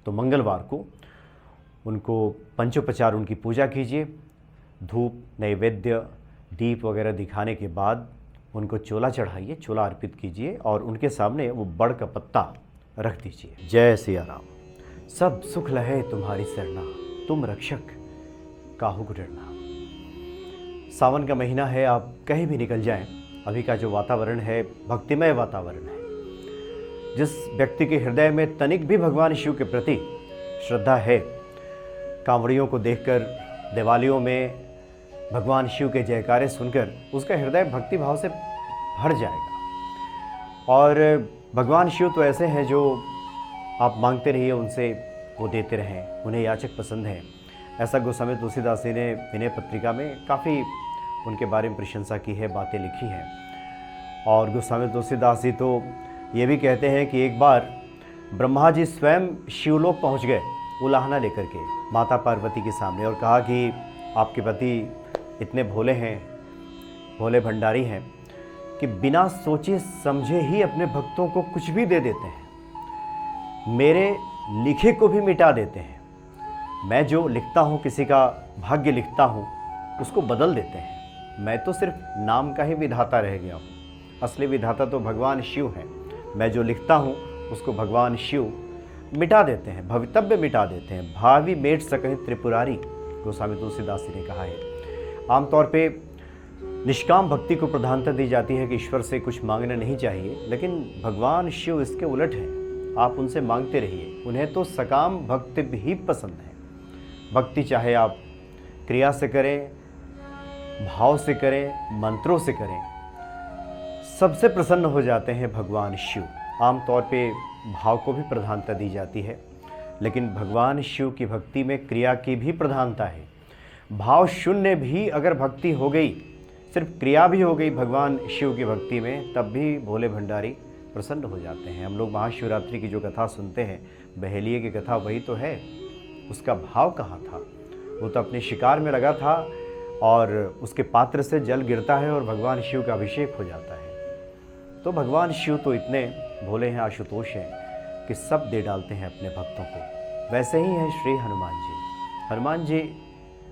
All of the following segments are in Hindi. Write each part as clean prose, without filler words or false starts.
तो मंगलवार को उनको पंचोपचार उनकी पूजा कीजिए, धूप, नैवेद्य, दीप वगैरह दिखाने के बाद उनको चोला चढ़ाइए, चोला अर्पित कीजिए और उनके सामने वो बड़ का पत्ता रख दीजिए। जय सिया राम। सब सुख लहे तुम्हारी सरना, तुम रक्षक काहू डरना। सावन का महीना है, आप कहीं भी निकल जाएं, अभी का जो वातावरण है भक्तिमय वातावरण है। जिस व्यक्ति के हृदय में तनिक भी भगवान शिव के प्रति श्रद्धा है, कांवड़ियों को देखकर, दिवालियों में भगवान शिव के जयकारे सुनकर उसका हृदय भक्ति भाव से भर जाएगा। और भगवान शिव तो ऐसे हैं जो आप मांगते रहिए उनसे, वो देते रहें, उन्हें याचक पसंद है। ऐसा गोस्वामी तुलसीदास जी ने विनय पत्रिका में काफ़ी उनके बारे में प्रशंसा की है, बातें लिखी हैं। और गोस्वामी तुलसीदास जी तो ये भी कहते हैं कि एक बार ब्रह्मा जी स्वयं शिवलोक पहुंच गए उलाहना लेकर के माता पार्वती के सामने और कहा कि आपके पति इतने भोले हैं, भोले भंडारी हैं कि बिना सोचे समझे ही अपने भक्तों को कुछ भी दे देते हैं, मेरे लिखे को भी मिटा देते हैं। मैं जो लिखता हूँ, किसी का भाग्य लिखता हूँ, उसको बदल देते हैं। मैं तो सिर्फ नाम का ही विधाता रह गया हूँ, असली विधाता तो भगवान शिव हैं। मैं जो लिखता हूँ उसको भगवान शिव मिटा देते हैं, भवितव्य मिटा देते हैं। भावी मेट सकहि त्रिपुरारी, गोस्वामी तुलसीदास जी ने कहा है। आमतौर पे निष्काम भक्ति को प्रधानता दी जाती है कि ईश्वर से कुछ मांगना नहीं चाहिए, लेकिन भगवान शिव इसके उलट हैं। आप उनसे मांगते रहिए, उन्हें तो सकाम भक्ति भी पसंद है। भक्ति चाहे आप क्रिया से करें, भाव से करें, मंत्रों से करें, सबसे प्रसन्न हो जाते हैं भगवान शिव। आमतौर पे भाव को भी प्रधानता दी जाती है, लेकिन भगवान शिव की भक्ति में क्रिया की भी प्रधानता है। भाव शून्य भी अगर भक्ति हो गई, सिर्फ क्रिया भी हो गई भगवान शिव की भक्ति में, तब भी भोले भंडारी प्रसन्न हो जाते हैं। हम लोग महाशिवरात्रि की जो कथा सुनते हैं, बहेलिए की कथा, वही तो है। उसका भाव कहाँ था? वो तो अपने शिकार में लगा था और उसके पात्र से जल गिरता है और भगवान शिव का अभिषेक हो जाता है। तो भगवान शिव तो इतने भोले हैं, आशुतोष हैं कि सब दे डालते हैं अपने भक्तों को। वैसे ही हैं श्री हनुमान जी। हनुमान जी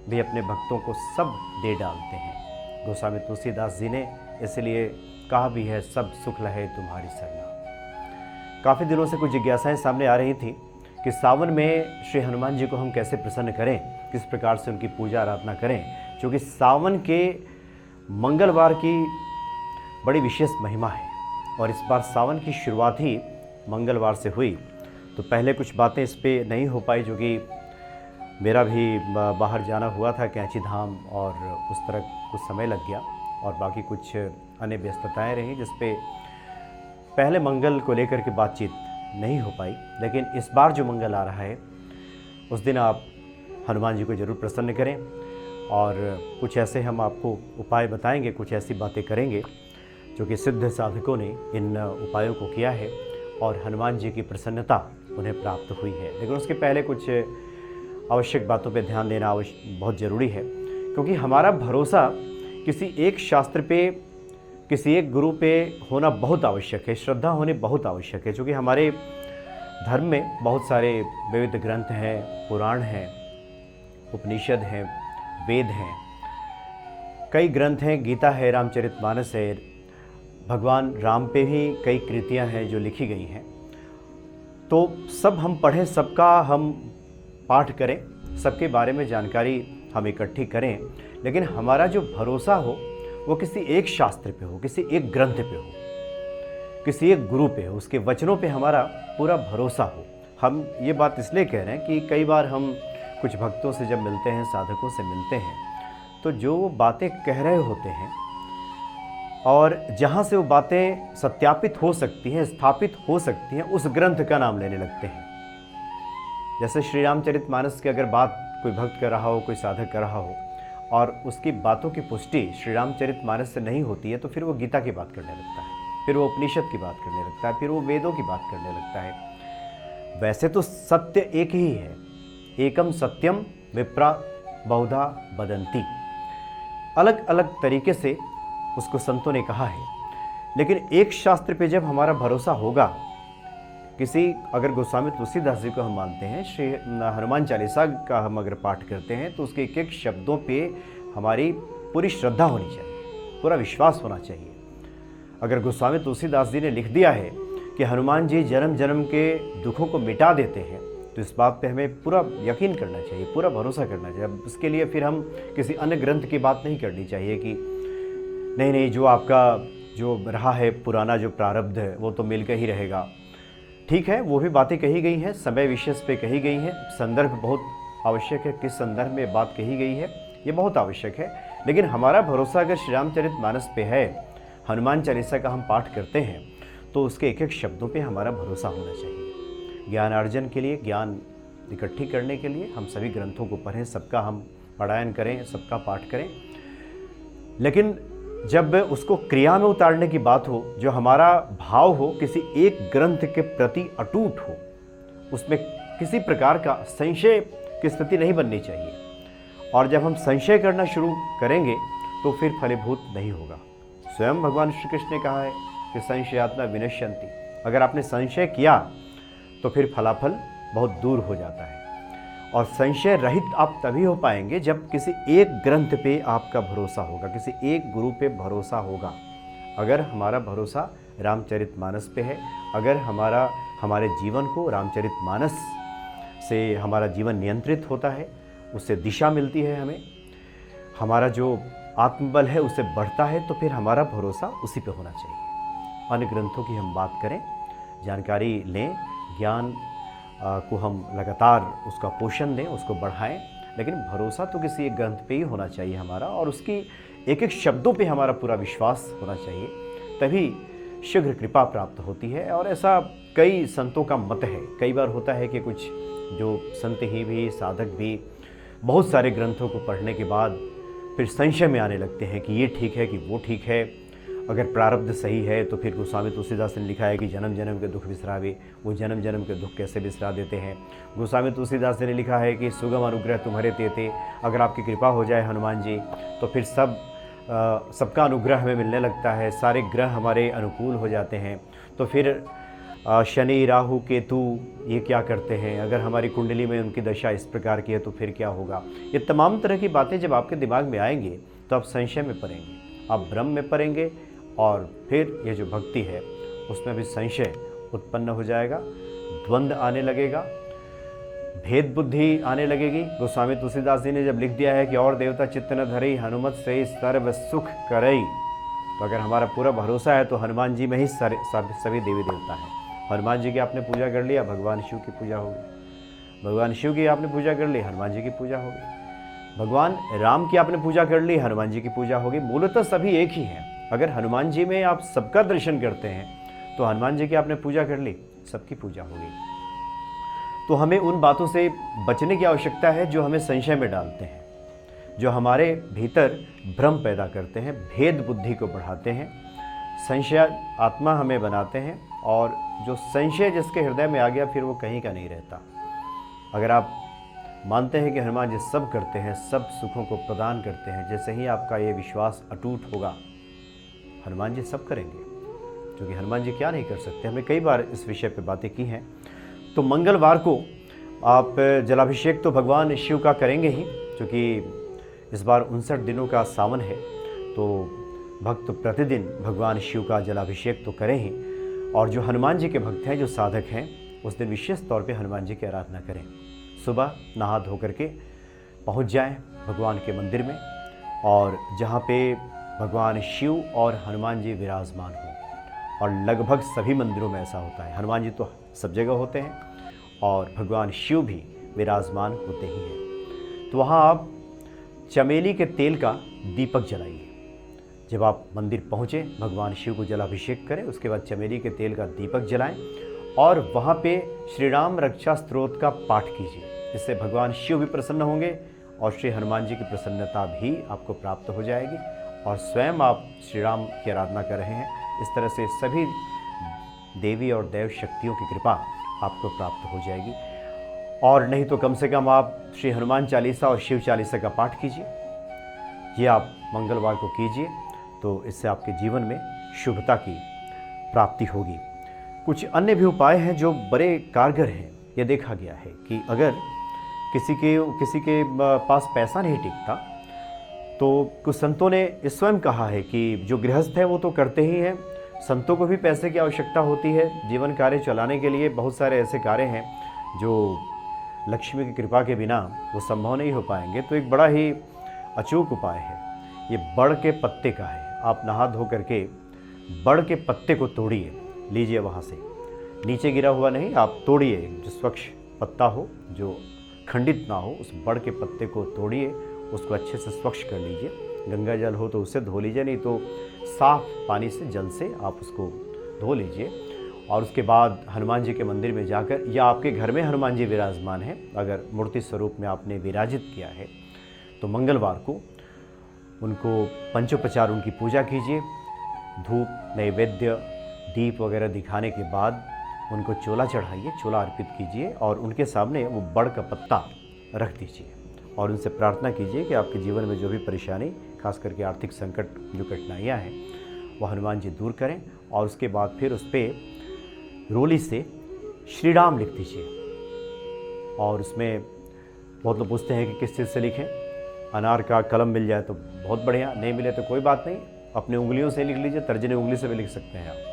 भी अपने भक्तों को सब दे डालते हैं। गोस्वामी तुलसीदास जी ने इसलिए कहा भी है, सब सुख लहे तुम्हारी सरना। काफ़ी दिनों से कुछ जिज्ञासाएं सामने आ रही थी कि सावन में श्री हनुमान जी को हम कैसे प्रसन्न करें, किस प्रकार से उनकी पूजा आराधना करें, क्योंकि सावन के मंगलवार की बड़ी विशेष महिमा है। और इस बार सावन की शुरुआत ही मंगलवार से हुई, तो पहले कुछ बातें इस पर नहीं हो पाई, जो कि मेरा भी बाहर जाना हुआ था कैंची धाम, और उस तरह कुछ समय लग गया और बाकी कुछ अन्य व्यस्तताएं रहीं, जिस पे पहले मंगल को लेकर के बातचीत नहीं हो पाई। लेकिन इस बार जो मंगल आ रहा है, उस दिन आप हनुमान जी को जरूर प्रसन्न करें और कुछ ऐसे हम आपको उपाय बताएंगे, कुछ ऐसी बातें करेंगे जो कि सिद्ध साधकों ने इन उपायों को किया है और हनुमान जी की प्रसन्नता उन्हें प्राप्त हुई है। लेकिन उसके पहले कुछ आवश्यक बातों पे ध्यान देना बहुत ज़रूरी है, क्योंकि हमारा भरोसा किसी एक शास्त्र पे, किसी एक गुरु पे होना बहुत आवश्यक है, श्रद्धा होनी बहुत आवश्यक है। क्योंकि हमारे धर्म में बहुत सारे विविध ग्रंथ हैं, पुराण हैं, उपनिषद हैं, वेद हैं, कई ग्रंथ हैं, गीता है, रामचरितमानस है, भगवान राम पे भी कई कृतियां हैं जो लिखी गई हैं। तो सब हम पढ़ें, सबका हम पाठ करें, सबके बारे में जानकारी हम इकट्ठी करें, लेकिन हमारा जो भरोसा हो वो किसी एक शास्त्र पे हो, किसी एक ग्रंथ पे हो, किसी एक गुरु पे हो, उसके वचनों पे हमारा पूरा भरोसा हो। हम ये बात इसलिए कह रहे हैं कि कई बार हम कुछ भक्तों से जब मिलते हैं, साधकों से मिलते हैं, तो जो वो बातें कह रहे होते हैं और जहाँ से वो बातें सत्यापित हो सकती हैं, स्थापित हो सकती हैं, उस ग्रंथ का नाम लेने लगते हैं। जैसे श्री रामचरितमानस की अगर बात कोई भक्त कर रहा हो, कोई साधक कर रहा हो और उसकी बातों की पुष्टि श्री रामचरितमानस से नहीं होती है, तो फिर वो गीता की बात करने लगता है, फिर वो उपनिषद की बात करने लगता है, फिर वो वेदों की बात करने लगता है। वैसे तो सत्य एक ही है, एकम सत्यम विप्रा बहुधा वदन्ति। अलग अलग तरीके से उसको संतों ने कहा है, लेकिन एक शास्त्र पे जब हमारा भरोसा होगा किसी अगर गोस्वामी तुलसीदास जी को हम मानते हैं, श्री हनुमान चालीसा का हम अगर पाठ करते हैं तो उसके एक एक शब्दों पे हमारी पूरी श्रद्धा होनी चाहिए, पूरा विश्वास होना चाहिए। अगर गोस्वामी तुलसीदास जी ने लिख दिया है कि हनुमान जी जन्म जन्म के दुखों को मिटा देते हैं, तो इस बात पे हमें पूरा यकीन करना चाहिए, पूरा भरोसा करना चाहिए। अब उसके लिए फिर हम किसी अन्य ग्रंथ की बात नहीं करनी चाहिए कि नहीं जो आपका जो रहा है पुराना जो प्रारब्ध है वो तो मिलकर ही रहेगा। ठीक है, वो भी बातें कही गई हैं, समय विशेष पे कही गई हैं, संदर्भ बहुत आवश्यक है, किस संदर्भ में बात कही गई है ये बहुत आवश्यक है। लेकिन हमारा भरोसा अगर श्री रामचरितमानस पे है, हनुमान चालीसा का हम पाठ करते हैं, तो उसके एक एक शब्दों पे हमारा भरोसा होना चाहिए। ज्ञानार्जन के लिए, ज्ञान इकट्ठी करने के लिए हम सभी ग्रंथों को पढ़ें, सबका हम पारायण करें, सबका पाठ करें। लेकिन जब उसको क्रिया में उतारने की बात हो, जो हमारा भाव हो किसी एक ग्रंथ के प्रति अटूट हो, उसमें किसी प्रकार का संशय की स्थिति नहीं बननी चाहिए। और जब हम संशय करना शुरू करेंगे तो फिर फलीभूत नहीं होगा। स्वयं भगवान श्री कृष्ण ने कहा है कि संशयात्मा विनश्यन्ति। अगर आपने संशय किया तो फिर फलाफल बहुत दूर हो जाता है। और संशय रहित आप तभी हो पाएंगे जब किसी एक ग्रंथ पे आपका भरोसा होगा, किसी एक गुरु पे भरोसा होगा। अगर हमारा भरोसा रामचरितमानस पे है, अगर हमारे जीवन को रामचरितमानस से हमारा जीवन नियंत्रित होता है, उससे दिशा मिलती है हमें, हमारा जो आत्मबल है उससे बढ़ता है, तो फिर हमारा भरोसा उसी पे होना चाहिए। अन्य ग्रंथों की हम बात करें, जानकारी लें, ज्ञान को हम लगातार उसका पोषण दें, उसको बढ़ाएं, लेकिन भरोसा तो किसी एक ग्रंथ पे ही होना चाहिए हमारा, और उसकी एक एक शब्दों पे हमारा पूरा विश्वास होना चाहिए, तभी शीघ्र कृपा प्राप्त होती है। और ऐसा कई संतों का मत है। कई बार होता है कि कुछ जो संत ही भी, साधक भी बहुत सारे ग्रंथों को पढ़ने के बाद फिर संशय में आने लगते हैं कि ये ठीक है कि वो ठीक है। अगर प्रारब्ध सही है तो फिर गोस्वामी तुलसीदास ने लिखा है कि जन्म जन्म के दुख बिसरावे, वो जन्म जन्म के दुख कैसे बिसरा देते हैं। गोस्वामी तुलसीदास ने लिखा है कि सुगम अनुग्रह तुम्हारे तेते, अगर आपकी कृपा हो जाए हनुमान जी तो फिर सबका अनुग्रह हमें मिलने लगता है, सारे ग्रह हमारे अनुकूल हो जाते हैं। तो फिर शनि राहु केतु ये क्या करते हैं, अगर हमारी कुंडली में उनकी दशा इस प्रकार की है तो फिर क्या होगा। ये तमाम तरह की बातें जब आपके दिमाग में आएंगे तो आप संशय में पड़ेंगे, आप भ्रम में पड़ेंगे, और फिर ये जो भक्ति है उसमें भी संशय उत्पन्न हो जाएगा, द्वंद्व आने लगेगा, भेद बुद्धि आने लगेगी। गोस्वामी तुलसीदास जी ने जब लिख दिया है कि और देवता चित्त न धरई, हनुमत से सर्व सुख करई, तो अगर हमारा पूरा भरोसा है तो हनुमान जी में ही सभी देवी देवता हैं। हनुमान जी की आपने पूजा कर लिया, भगवान शिव की पूजा होगी। भगवान शिव की आपने पूजा कर ली, हनुमान जी की पूजा होगी। भगवान राम की आपने पूजा कर ली, हनुमान जी की पूजा होगी। मूलतः सभी एक ही हैं। अगर हनुमान जी में आप सबका दर्शन करते हैं तो हनुमान जी की आपने पूजा कर ली, सबकी पूजा होगी। तो हमें उन बातों से बचने की आवश्यकता है जो हमें संशय में डालते हैं, जो हमारे भीतर भ्रम पैदा करते हैं, भेद बुद्धि को बढ़ाते हैं, संशय आत्मा हमें बनाते हैं। और जो संशय जिसके हृदय में आ गया फिर वो कहीं का नहीं रहता। अगर आप मानते हैं कि हनुमान जी सब करते हैं, सब सुखों को प्रदान करते हैं, जैसे ही आपका ये विश्वास अटूट होगा, हनुमान जी सब करेंगे, क्योंकि हनुमान जी क्या नहीं कर सकते। हमें कई बार इस विषय पे बातें की हैं। तो मंगलवार को आप जलाभिषेक तो भगवान शिव का करेंगे ही, क्योंकि इस बार 59 दिनों का सावन है, तो भक्त प्रतिदिन भगवान शिव का जलाभिषेक तो करें ही। और जो हनुमान जी के भक्त हैं, जो साधक हैं, उस दिन विशेष तौर पे हनुमान जी की आराधना करें। सुबह नहा धो करके पहुंच जाएं भगवान के मंदिर में, और जहां पे भगवान शिव और हनुमान जी विराजमान हों। और लगभग सभी मंदिरों में ऐसा होता है। हनुमान जी तो सब जगह होते हैं और भगवान शिव भी विराजमान होते ही हैं। तो वहाँ आप चमेली के तेल का दीपक जलाइए। जब आप मंदिर पहुँचे, भगवान शिव को जलाभिषेक करें, उसके बाद चमेली के तेल का दीपक जलाएं और वहाँ पे श्री राम रक्षा स्तोत्र का पाठ कीजिए। इससे भगवान शिव भी प्रसन्न होंगे और श्री हनुमान जी की प्रसन्नता भी आपको प्राप्त हो जाएगी, और स्वयं आप श्री राम की आराधना कर रहे हैं। इस तरह से सभी देवी और देव शक्तियों की कृपा आपको प्राप्त हो जाएगी। और नहीं तो कम से कम आप श्री हनुमान चालीसा और शिव चालीसा का पाठ कीजिए। ये आप मंगलवार को कीजिए, तो इससे आपके जीवन में शुभता की प्राप्ति होगी। कुछ अन्य भी उपाय हैं जो बड़े कारगर हैं। ये देखा गया है कि अगर किसी के पास पैसा नहीं टिकता तो कुछ संतों ने स्वयं कहा है कि जो गृहस्थ है वो तो करते ही हैं, संतों को भी पैसे की आवश्यकता होती है। जीवन कार्य चलाने के लिए बहुत सारे ऐसे कार्य हैं जो लक्ष्मी की कृपा के बिना वो संभव नहीं हो पाएंगे। तो एक बड़ा ही अचूक उपाय है, ये बड़ के पत्ते का है। आप नहा धो करके बड़ के पत्ते को तोड़िए, लीजिए वहाँ से, नीचे गिरा हुआ नहीं, आप तोड़िए। जो स्वच्छ पत्ता हो, जो खंडित ना हो, उस बड़ के पत्ते को तोड़िए, उसको अच्छे से स्वच्छ कर लीजिए। गंगा जल हो तो उससे धो लीजिए, नहीं तो साफ पानी से, जल से आप उसको धो लीजिए। और उसके बाद हनुमान जी के मंदिर में जाकर, या आपके घर में हनुमान जी विराजमान हैं, अगर मूर्ति स्वरूप में आपने विराजित किया है, तो मंगलवार को उनको पंचोपचार उनकी पूजा कीजिए। धूप, नैवेद्य, दीप वगैरह दिखाने के बाद उनको चोला चढ़ाइए, चोला अर्पित कीजिए और उनके सामने वो बड़ का पत्ता रख दीजिए और उनसे प्रार्थना कीजिए कि आपके जीवन में जो भी परेशानी, खास करके आर्थिक संकट, जो कठिनाइयाँ हैं, वो हनुमान जी दूर करें। और उसके बाद फिर उस पर रोली से श्री राम लिख दीजिए। और उसमें बहुत लोग पूछते हैं कि किस चीज़ से लिखें। अनार का कलम मिल जाए तो बहुत बढ़िया, नहीं मिले तो कोई बात नहीं, अपने उंगलियों से लिख लीजिए, तर्जनी उंगली से भी लिख सकते हैं आप।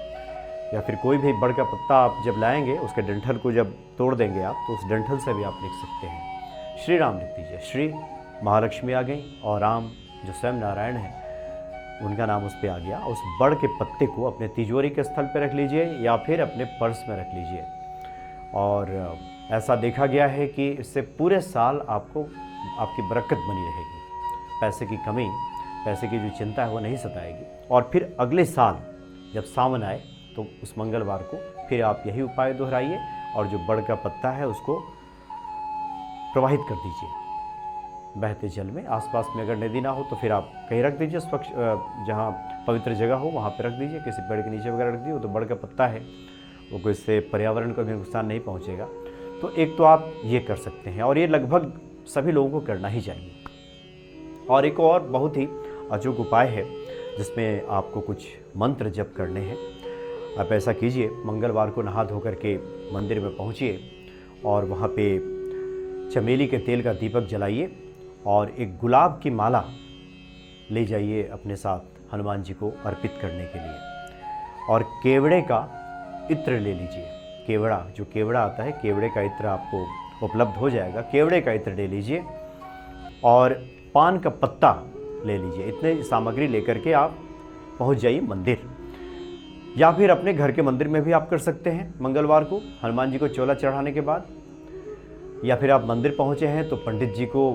या फिर कोई भी बड़ का पत्ता आप जब लाएंगे, उसके डंठल को जब तोड़ देंगे आप, तो उस डंठल से भी आप लिख सकते हैं। श्री राम लिख दीजिए। श्री महालक्ष्मी आ गई और राम जो स्वयं नारायण है उनका नाम उस पर आ गया। उस बड़ के पत्ते को अपने तिजोरी के स्थल पर रख लीजिए या फिर अपने पर्स में रख लीजिए। और ऐसा देखा गया है कि इससे पूरे साल आपकी बरकत बनी रहेगी, पैसे की कमी, पैसे की जो चिंता है वो नहीं सताएगी। और फिर अगले साल जब सावन आए तो उस मंगलवार को फिर आप यही उपाय दोहराइए और जो बड़ का पत्ता है उसको प्रवाहित कर दीजिए बहते जल में। आसपास में अगर नदी ना हो तो फिर आप कहीं रख दीजिए, स्वच्छ जहाँ पवित्र जगह हो वहाँ पर रख दीजिए, किसी पेड़ के नीचे वगैरह रख दीजिए। तो बड़ का पत्ता है वो, कोई इससे पर्यावरण को भी नुकसान नहीं पहुँचेगा। तो एक तो आप ये कर सकते हैं और ये लगभग सभी लोगों को करना ही चाहिए। और एक और बहुत ही अचूक उपाय है जिसमें आपको कुछ मंत्र जप करने हैं। आप ऐसा कीजिए, मंगलवार को नहा धो करके मंदिर में पहुँचिए और वहाँ पे चमेली के तेल का दीपक जलाइए और एक गुलाब की माला ले जाइए अपने साथ हनुमान जी को अर्पित करने के लिए। और केवड़े का इत्र ले लीजिए। केवड़ा, जो केवड़ा आता है, केवड़े का इत्र आपको उपलब्ध हो जाएगा। केवड़े का इत्र ले लीजिए और पान का पत्ता ले लीजिए। इतने सामग्री लेकर के आप पहुंच जाइए मंदिर, या फिर अपने घर के मंदिर में भी आप कर सकते हैं मंगलवार को हनुमान जी को चोला चढ़ाने के बाद। या फिर आप मंदिर पहुंचे हैं तो पंडित जी को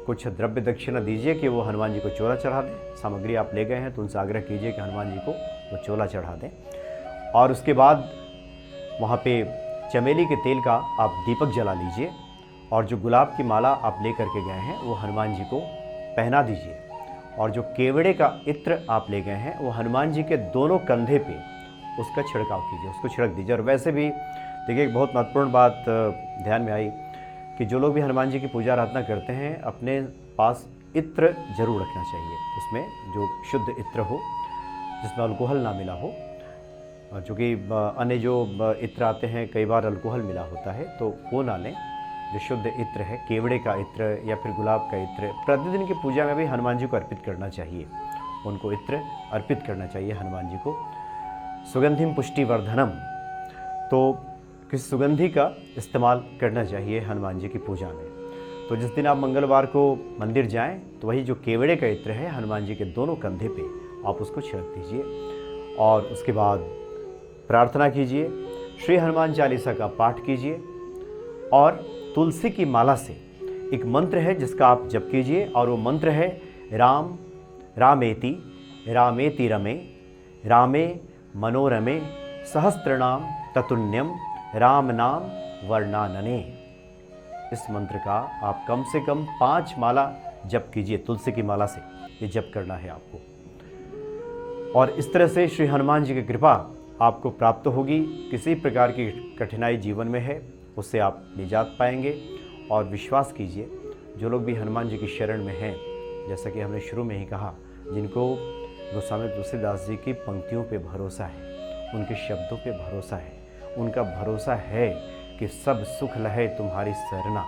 कुछ द्रव्य दक्षिणा दीजिए कि वो हनुमान जी को चोला चढ़ा दें। सामग्री आप ले गए हैं तो उनसे आग्रह कीजिए कि हनुमान जी को वो चोला चढ़ा दें। और उसके बाद वहाँ पे चमेली के तेल का आप दीपक जला लीजिए और जो गुलाब की माला आप ले करके गए हैं वो हनुमान जी को पहना दीजिए। और जो केवड़े का इत्र आप ले गए हैं वो हनुमान जी के दोनों कंधे पे उसका छिड़काव कीजिए, उसको छिड़क दीजिए। और वैसे भी देखिए, एक बहुत महत्वपूर्ण बात ध्यान में आई कि जो लोग भी हनुमान जी की पूजा आराधना करते हैं अपने पास इत्र जरूर रखना चाहिए। उसमें जो शुद्ध इत्र हो, जिसमें अल्कोहल ना मिला हो। चूँकि अन्य जो इत्र आते हैं कई बार अल्कोहल मिला होता है, तो वो ना लें। जो शुद्ध इत्र है, केवड़े का इत्र या फिर गुलाब का इत्र, प्रतिदिन की पूजा में भी हनुमान जी को अर्पित करना चाहिए। उनको इत्र अर्पित करना चाहिए हनुमान जी को। सुगंधिम पुष्टिवर्धनम, तो किसी सुगंधि का इस्तेमाल करना चाहिए हनुमान जी की पूजा में। तो जिस दिन आप मंगलवार को मंदिर जाएं तो वही जो केवड़े का इत्र है हनुमान जी के दोनों कंधे पे आप उसको छिड़क दीजिए। और उसके बाद प्रार्थना कीजिए, श्री हनुमान चालीसा का पाठ कीजिए और तुलसी की माला से एक मंत्र है जिसका आप जप कीजिए। और वो मंत्र है राम रामेति रामेति रमे रामे मनोरमे सहस्त्रनाम ततुल्यम राम नाम वर्णानने। इस मंत्र का आप कम से कम 5 माला जप कीजिए। तुलसी की माला से ये जप करना है आपको। और इस तरह से श्री हनुमान जी की कृपा आपको प्राप्त होगी। किसी प्रकार की कठिनाई जीवन में है उससे आप निजात पाएंगे। और विश्वास कीजिए, जो लोग भी हनुमान जी की शरण में हैं, जैसा कि हमने शुरू में ही कहा, जिनको गोस्वामी तुलसीदास जी की पंक्तियों पे भरोसा है, उनके शब्दों पे भरोसा है, उनका भरोसा है कि सब सुख लहे तुम्हारी सरना,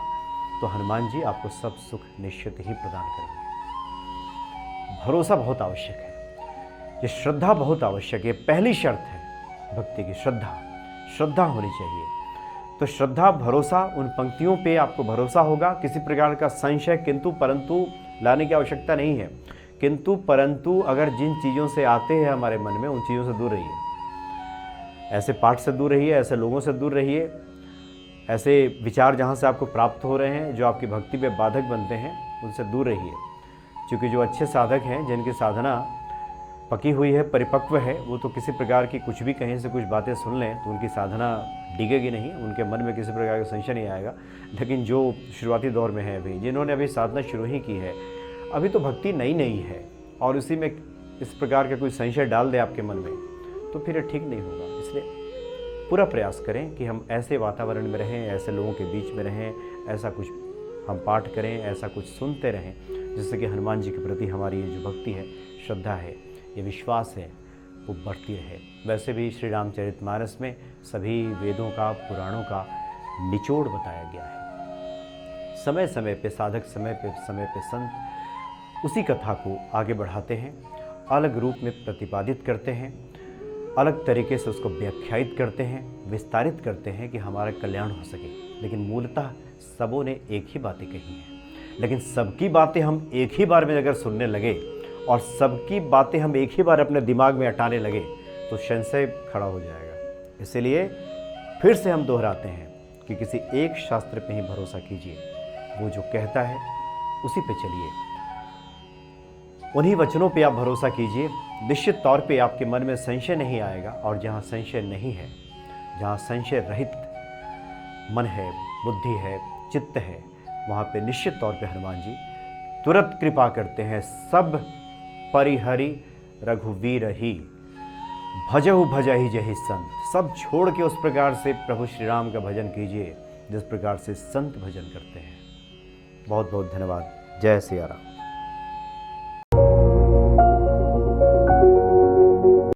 तो हनुमान जी आपको सब सुख निश्चित ही प्रदान करेंगे। भरोसा बहुत आवश्यक है, ये श्रद्धा बहुत आवश्यक है। पहली शर्त है भक्ति की श्रद्धा होनी चाहिए। तो श्रद्धा, भरोसा, उन पंक्तियों पे आपको भरोसा होगा। किसी प्रकार का संशय किंतु परंतु लाने की आवश्यकता नहीं है। किंतु परंतु अगर जिन चीज़ों से आते हैं हमारे मन में, उन चीज़ों से दूर रहिए। ऐसे पाठ से दूर रहिए, ऐसे लोगों से दूर रहिए, ऐसे विचार जहाँ से आपको प्राप्त हो रहे हैं, जो आपकी भक्ति पे बाधक बनते हैं, उनसे दूर रहिए। क्योंकि जो अच्छे साधक हैं, जिनकी साधना पकी हुई है, परिपक्व है, वो तो किसी प्रकार की कुछ भी कहीं से कुछ बातें सुन लें तो उनकी साधना डिगेगी नहीं, उनके मन में किसी प्रकार का संशय नहीं आएगा। लेकिन जो शुरुआती दौर में है अभी, जिन्होंने अभी साधना शुरू ही की है, अभी तो भक्ति नई है, और उसी में इस प्रकार का कोई संशय डाल दे आपके मन में, तो फिर ये ठीक नहीं होगा। इसलिए पूरा प्रयास करें कि हम ऐसे वातावरण में रहें, ऐसे लोगों के बीच में रहें, ऐसा कुछ हम पाठ करें, ऐसा कुछ सुनते रहें, जिससे कि हनुमान जी के प्रति हमारी ये जो भक्ति है, श्रद्धा है, ये विश्वास है, वो बढ़ती रहे। वैसे भी श्री रामचरितमानस में सभी वेदों का, पुराणों का निचोड़ बताया गया है। समय समय पे साधक, समय पे संत उसी कथा को आगे बढ़ाते हैं, अलग रूप में प्रतिपादित करते हैं, अलग तरीके से उसको व्याख्यायित करते हैं, विस्तारित करते हैं कि हमारा कल्याण हो सके। लेकिन मूलतः सबों ने एक ही बातें कही हैं। लेकिन सबकी बातें हम एक ही बार में अगर सुनने लगे और सबकी बातें हम एक ही बार अपने दिमाग में अटाने लगे तो संशय खड़ा हो जाएगा। इसलिए फिर से हम दोहराते हैं कि किसी एक शास्त्र पे ही भरोसा कीजिए, वो जो कहता है उसी पे चलिए, उन्हीं वचनों पे आप भरोसा कीजिए। निश्चित तौर पे आपके मन में संशय नहीं आएगा, और जहाँ संशय नहीं है, जहाँ संशय रहित मन है, बुद्धि है, चित्त है, वहाँ पे निश्चित तौर पे हनुमान जी तुरंत कृपा करते हैं। सब परिहरि रघुवीर ही भजहु भजहि जहि संत। सब छोड़ के उस प्रकार से प्रभु श्री राम का भजन कीजिए जिस प्रकार से संत भजन करते हैं। बहुत बहुत धन्यवाद। जय सिया राम।